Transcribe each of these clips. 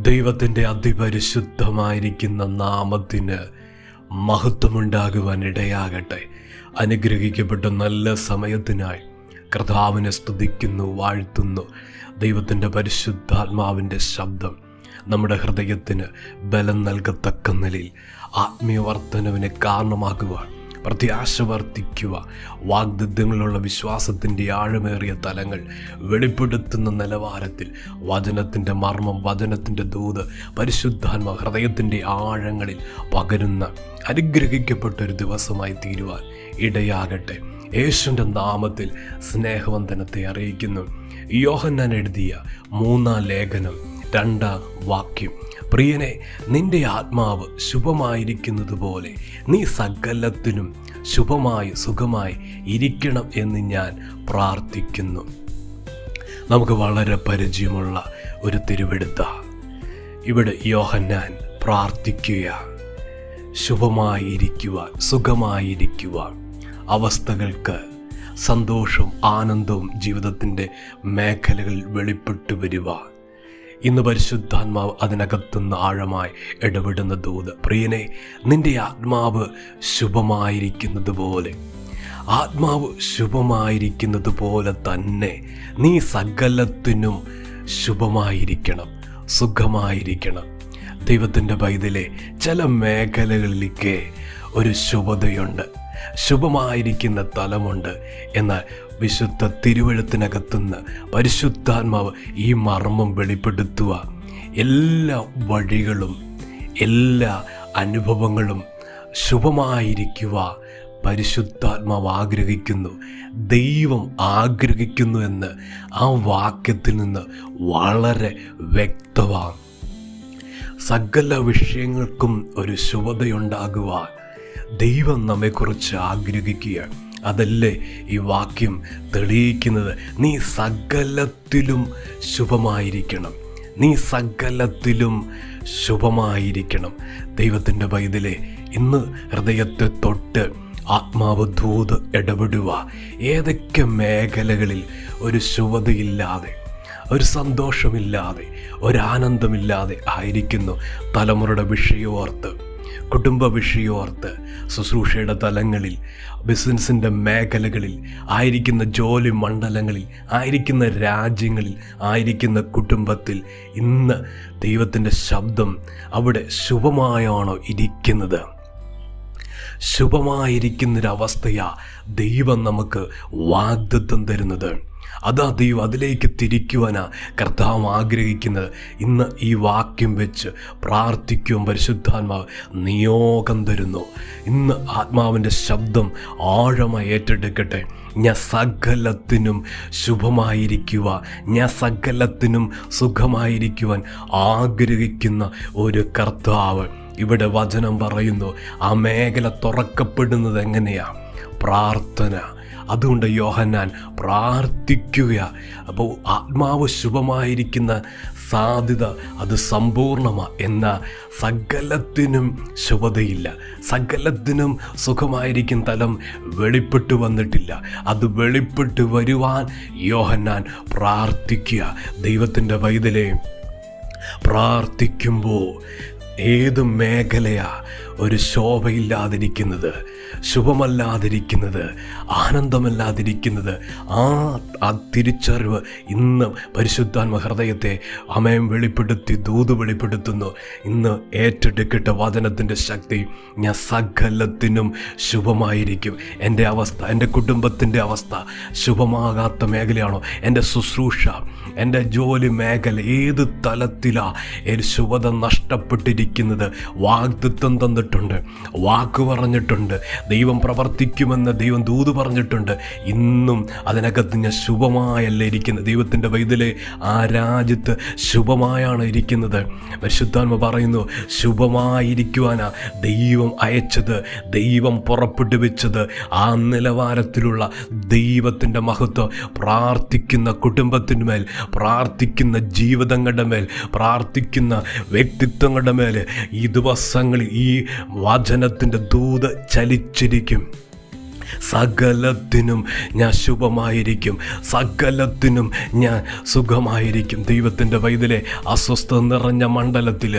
ദൈവത്തിൻ്റെ അതിപരിശുദ്ധമായിരിക്കുന്ന നാമത്തിന് മഹത്വമുണ്ടാകുവാൻ ഇടയാകട്ടെ. അനുഗ്രഹിക്കപ്പെട്ട നല്ല സമയത്തിനായി കർത്താവിനെ സ്തുതിക്കുന്നു, വാഴ്ത്തുന്നു. ദൈവത്തിൻ്റെ പരിശുദ്ധാത്മാവിൻ്റെ ശബ്ദം നമ്മുടെ ഹൃദയത്തിന് ബലം നൽകത്തക്ക നിലയിൽ ആത്മീയ വർധനവിനെ കാരണമാക്കുവാൻ, പ്രത്യാശ വർദ്ധിക്കുക, വാഗ്ദത്തങ്ങളുള്ള വിശ്വാസത്തിൻ്റെ ആഴമേറിയ തലങ്ങൾ വെളിപ്പെടുത്തുന്ന നിലവാരത്തിൽ വചനത്തിൻ്റെ മർമ്മം, വചനത്തിൻ്റെ ദൂത് പരിശുദ്ധാത്മ ഹൃദയത്തിൻ്റെ ആഴങ്ങളിൽ പകരുന്ന അനുഗ്രഹിക്കപ്പെട്ടൊരു ദിവസമായി തീരുവാൻ ഇടയാകട്ടെ. യേശുവിൻ്റെ നാമത്തിൽ സ്നേഹവന്ദനത്തെ അറിയിക്കുന്നു. യോഹന്നാൻ എഴുതിയ 3-ാം ലേഖനം 2-ാം വാക്യം: പ്രിയനെ, നിന്റെ ആത്മാവ് ശുഭമായിരിക്കുന്നത് പോലെ നീ സകലത്തിനും ശുഭമായി സുഖമായി ഇരിക്കണം എന്ന് ഞാൻ പ്രാർത്ഥിക്കുന്നു. നമുക്ക് വളരെ പരിചയമുള്ള ഒരു തിരുവെടുത്ത ഇവിടെ യോഹന്നാൻ പ്രാർത്ഥിക്കുക, ശുഭമായി ഇരിക്കുവാൻ, സുഖമായിരിക്കുവാൻ, അവസ്ഥകൾക്ക് സന്തോഷവും ആനന്ദവും ജീവിതത്തിൻ്റെ മേഖലകളിൽ വെളിപ്പെട്ടു വരുവാൻ. ഇന്ന് പരിശുദ്ധാത്മാവ് അതിനകത്തുനിന്ന് ആഴമായി ഇടപെടുന്ന ദൂത്: പ്രിയനെ, നിന്റെ ആത്മാവ് ശുഭമായിരിക്കുന്നത് പോലെ, ആത്മാവ് ശുഭമായിരിക്കുന്നത് പോലെ തന്നെ നീ സകലത്തിനും ശുഭമായിരിക്കണം, സുഖമായിരിക്കണം. ദൈവത്തിൻ്റെ പൈതലെ, ചില മേഖലകളിലേക്ക് ഒരു ശുഭതയുണ്ട്, ശുഭമായിരിക്കുന്ന തലമുണ്ട്. എന്നാൽ വിശുദ്ധ തിരുവെഴുത്തിനകത്തുനിന്ന് പരിശുദ്ധാത്മാവ് ഈ മർമ്മം വെളിപ്പെടുത്തുക. എല്ലാ വഴികളും എല്ലാ അനുഭവങ്ങളും ശുഭമായിരിക്കുക പരിശുദ്ധാത്മാവ് ആഗ്രഹിക്കുന്നു, ദൈവം ആഗ്രഹിക്കുന്നു എന്ന് ആ വാക്യത്തിൽ നിന്ന് വളരെ വ്യക്തമാണ്. സകല വിഷയങ്ങൾക്കും ഒരു ശുഭതയുണ്ടാകുവാൻ ദൈവം നമ്മെക്കുറിച്ച് ആഗ്രഹിക്കുക. അതല്ലേ ഈ വാക്യം തെളിയിക്കുന്നത്? നീ സകലത്തിലും ശുഭമായിരിക്കണം, നീ സകലത്തിലും ശുഭമായിരിക്കണം. ദൈവത്തിൻ്റെ പൈതലെ, ഇന്ന് ഹൃദയത്തെ തൊട്ട് ആത്മാവ് ദൂത് ഇടപെടുക. ഏതൊക്കെ മേഖലകളിൽ ഒരു ശുഭതയില്ലാതെ, ഒരു സന്തോഷമില്ലാതെ, ഒരാനന്ദമില്ലാതെ ആയിരിക്കുന്നു? തലമുറയുടെ വിഷയമോർത്ത്, കുടുംബ വിഷയമോർത്ത്, ശുശ്രൂഷയുടെ തലങ്ങളിൽ, ബിസിനസ്സിൻ്റെ മേഖലകളിൽ ആയിരിക്കുന്ന, ജോലി മണ്ഡലങ്ങളിൽ ആയിരിക്കുന്ന, രാജ്യങ്ങളിൽ ആയിരിക്കുന്ന, കുടുംബത്തിൽ ഇന്ന് ദൈവത്തിൻ്റെ ശബ്ദം അവിടെ ശുഭമായാണോ ഇരിക്കുന്നത്? ശുഭമായിരിക്കുന്നൊരവസ്ഥയാ ദൈവം നമുക്ക് വാഗ്ദത്തം തരുന്നത്. അതാ ദൈവം അതിലേക്ക് തിരിക്കുവാനാ കർത്താവ് ആഗ്രഹിക്കുന്നത്. ഇന്ന് ഈ വാക്യം വെച്ച് പ്രാർത്ഥിക്കും. പരിശുദ്ധാത്മാവ് നിയോഗം തരുന്നു. ഇന്ന് ആത്മാവിൻ്റെ ശബ്ദം ആഴമായി ഏറ്റെടുക്കട്ടെ. ഞാൻ സകലത്തിനും ശുഭമായിരിക്കുക, ഞാൻ സകലത്തിനും സുഖമായിരിക്കുവാൻ ആഗ്രഹിക്കുന്ന ഒരു കർത്താവ്. ഇവിടെ വചനം പറയുന്നു, ആ മേഖല തുറക്കപ്പെടുന്നത് എങ്ങനെയാണ്? പ്രാർത്ഥന. അതുകൊണ്ട് യോഹന്നാൻ പ്രാർത്ഥിക്കുക. അപ്പോൾ ആത്മാവ് ശുഭമായിരിക്കുന്ന സാധ്യത അത് സമ്പൂർണ്ണമാണ്. എന്നാൽ സകലത്തിനും ശുഭതയില്ല, സകലത്തിനും സുഖമായിരിക്കും തലം വെളിപ്പെട്ടു വന്നിട്ടില്ല. അത് വെളിപ്പെട്ടു വരുവാൻ യോഹന്നാൻ പ്രാർത്ഥിക്കുക. ദൈവത്തിൻ്റെ പൈതലെ, പ്രാർത്ഥിക്കുമ്പോൾ ഏത് മേഖലയാ ഒരു ശോഭയില്ലാതിരിക്കുന്നത്, ശുഭമല്ലാതിരിക്കുന്നത്, ആനന്ദമല്ലാതിരിക്കുന്നത്? ആ തിരിച്ചറിവ് ഇന്ന് പരിശുദ്ധാത്മ ഹൃദയത്തെ അമയം വെളിപ്പെടുത്തി, ദൂത് വെളിപ്പെടുത്തുന്നു. ഇന്ന് ഏറ്റെടുക്കട്ടെ വചനത്തിൻ്റെ ശക്തി. ഞാൻ സകലത്തിനും ശുഭമായിരിക്കും. എൻ്റെ അവസ്ഥ, എൻ്റെ കുടുംബത്തിൻ്റെ അവസ്ഥ ശുഭമാകാത്ത മേഖലയാണോ? എൻ്റെ ശുശ്രൂഷ, എൻ്റെ ജോലി മേഖല, ഏത് തലത്തിലാണ് ഒരു ശുഭത നഷ്ടപ്പെട്ടിരിക്കുന്നത്? വാഗ്ദത്തം തന്നിട്ടുണ്ട്, വാക്ക് പറഞ്ഞിട്ടുണ്ട്, ദൈവം പ്രവർത്തിക്കുമെന്ന് ദൈവം ദൂത് പറഞ്ഞിട്ടുണ്ട്. ഇന്നും അതിനകത്ത് ഞാൻ ശുഭമായല്ല ഇരിക്കുന്നത്. ദൈവത്തിൻ്റെ പൈതലെ, ആ രാജ്യത്ത് ശുഭമായാണ് ഇരിക്കുന്നത്. പരിശുദ്ധാത്മ പറയുന്നു, ശുഭമായിരിക്കുവാനാ ദൈവം അയച്ചത്, ദൈവം പുറപ്പെട്ടു വെച്ചത്. ആ നിലവാരത്തിലുള്ള ദൈവത്തിൻ്റെ മഹത്വം പ്രാർത്ഥിക്കുന്ന കുടുംബത്തിൻ്റെ മേൽ, പ്രാർത്ഥിക്കുന്ന ജീവിതങ്ങളുടെ മേൽ, പ്രാർത്ഥിക്കുന്ന വ്യക്തിത്വങ്ങളുടെ മേൽ ഈ ദിവസങ്ങളിൽ ഈ വചനത്തിൻ്റെ ദൂത് ചലിച്ചിരിക്കും. സകലത്തിനും ഞാൻ ശുഭമായിരിക്കും, സകലത്തിനും ഞാൻ സുഖമായിരിക്കും. ദൈവത്തിൻ്റെ വൈതലെ അസ്വസ്ഥത നിറഞ്ഞ മണ്ഡലത്തിൽ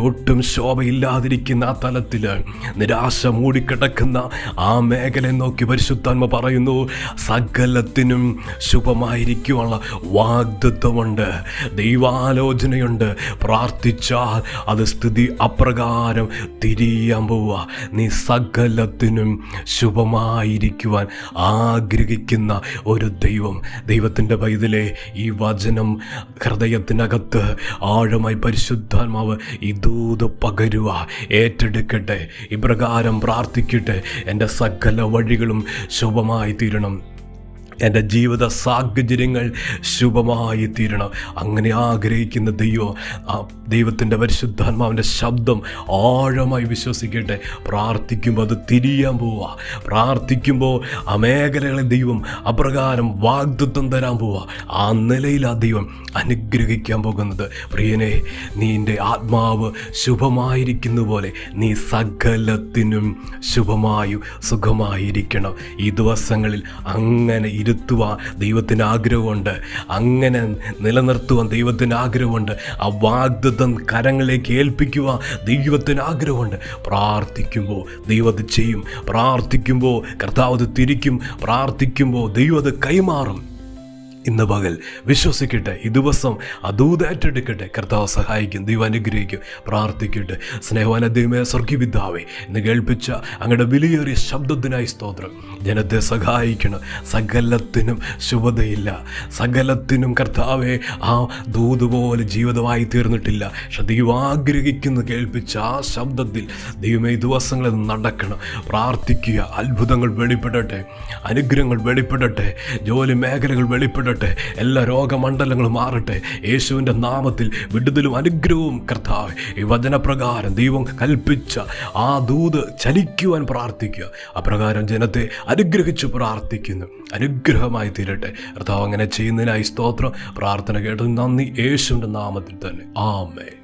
ഒട്ടും ശോഭയില്ലാതിരിക്കുന്ന ആ തലത്തിൽ നിരാശ മൂടിക്കിടക്കുന്ന ആ മേഖലയെ നോക്കി പരിശുദ്ധാത്മ പറയുന്നു, സകലത്തിനും ശുഭമായിരിക്കുവാനുള്ള വാഗ്ദത്വമുണ്ട്, ദൈവാലോചനയുണ്ട്. പ്രാർത്ഥിച്ചാൽ അത് സ്ഥിതി അപ്രകാരം തിരിയാൻ പോവുക. നീ സകലത്തിനും ശുഭമായിരിക്കുവാൻ ആഗ്രഹിക്കുന്ന ഒരു ദൈവത്തിൻ്റെ പൈതലേ, ഈ വചനം ഹൃദയത്തിനകത്ത് ആഴമായി പരിശുദ്ധാത്മാവ് ഈ ദൂത് പകരുക. ഏറ്റെടുക്കട്ടെ, ഇപ്രകാരം പ്രാർത്ഥിക്കട്ടെ. എൻ്റെ സകല വഴികളും ശുഭമായി തീരണം, എൻ്റെ ജീവിത സാഹചര്യങ്ങൾ ശുഭമായി തീരണം. അങ്ങനെ ആഗ്രഹിക്കുന്ന ദൈവത്തിൻ്റെ പരിശുദ്ധാത്മാവിൻ്റെ ശബ്ദം ആഴമായി വിശ്വസിക്കട്ടെ. പ്രാർത്ഥിക്കുമ്പോൾ അത് തിരിയാൻ പോവുക. പ്രാർത്ഥിക്കുമ്പോൾ ആ മേഖലകളെ ദൈവം അപ്രകാരം വാഗ്ദത്വം തരാൻ പോവുക. ആ നിലയിൽ ആ ദൈവം അനുഗ്രഹിക്കാൻ പോകുന്നത്. പ്രിയനെ, നിൻ്റെ ആത്മാവ് ശുഭമായിരിക്കുന്ന പോലെ നീ സകലത്തിനും ശുഭമായും സുഖമായിരിക്കണം. ഈ ദിവസങ്ങളിൽ അങ്ങനെ ഇരുത്തുവാൻ ദൈവത്തിന് ആഗ്രഹമുണ്ട്, അങ്ങനെ നിലനിർത്തുവാൻ ദൈവത്തിന് ആഗ്രഹമുണ്ട്. ആ വാഗ്ദത്തം കരങ്ങളിലേക്ക് ഏൽപ്പിക്കുവാൻ ദൈവത്തിന് ആഗ്രഹമുണ്ട്. പ്രാർത്ഥിക്കുമ്പോൾ ദൈവം അത് ചെയ്യും. പ്രാർത്ഥിക്കുമ്പോൾ കർത്താവ് അത് തിരിക്കും. പ്രാർത്ഥിക്കുമ്പോൾ ദൈവം അത് കൈമാറും. ഇന്ന് പകൽ വിശ്വസിക്കട്ടെ, ഈ ദിവസം അതൂതേറ്റെടുക്കട്ടെ. കർത്താവ് സഹായിക്കും, ദൈവം അനുഗ്രഹിക്കും. പ്രാർത്ഥിക്കട്ടെ. സ്നേഹവാന ദൈവമേ, സ്വർഗീയപിതാവേ, ഇന്ന് കേൾപ്പിച്ച അങ്ങയുടെ വിലയേറിയ ശബ്ദത്തിനായി സ്തോത്രം. ജനത്തെ സഹായിക്കണം. സകലത്തിനും ശുഭതയില്ല, സകലത്തിനും കർത്താവെ ആ ദൂതുപോലെ ജീവിതമായി തീർന്നിട്ടില്ല. പക്ഷെ ദൈവം ആഗ്രഹിക്കുന്നു കേൾപ്പിച്ച ആ ശബ്ദത്തിൽ ദൈവമേ ഈ ദിവസങ്ങളിൽ നടക്കണം. പ്രാർത്ഥിക്കുക. അത്ഭുതങ്ങൾ വെളിപ്പെടട്ടെ, അനുഗ്രഹങ്ങൾ വെളിപ്പെടട്ടെ, ജോലി മേഖലകൾ വെളിപ്പെടട്ടെ, എല്ലാ രോഗമണ്ഡലങ്ങളും മാറട്ടെ. യേശുവിൻ്റെ നാമത്തിൽ വിടുതലും അനുഗ്രഹവും കർത്താവ് ഈ വചനപ്രകാരം ദൈവം കൽപ്പിച്ച ആ ദൂത് ചലിക്കുവാൻ പ്രാർത്ഥിക്കുക. അപ്രകാരം ജനത്തെ അനുഗ്രഹിച്ച് പ്രാർത്ഥിക്കുന്നു. അനുഗ്രഹമായി തീരട്ടെ. കർത്താവ് അങ്ങനെ ചെയ്യുന്നതിനായി സ്തോത്രം. പ്രാർത്ഥന കേട്ടത് നന്ദി. യേശുവിൻ്റെ നാമത്തിൽ തന്നെ. ആമേൻ.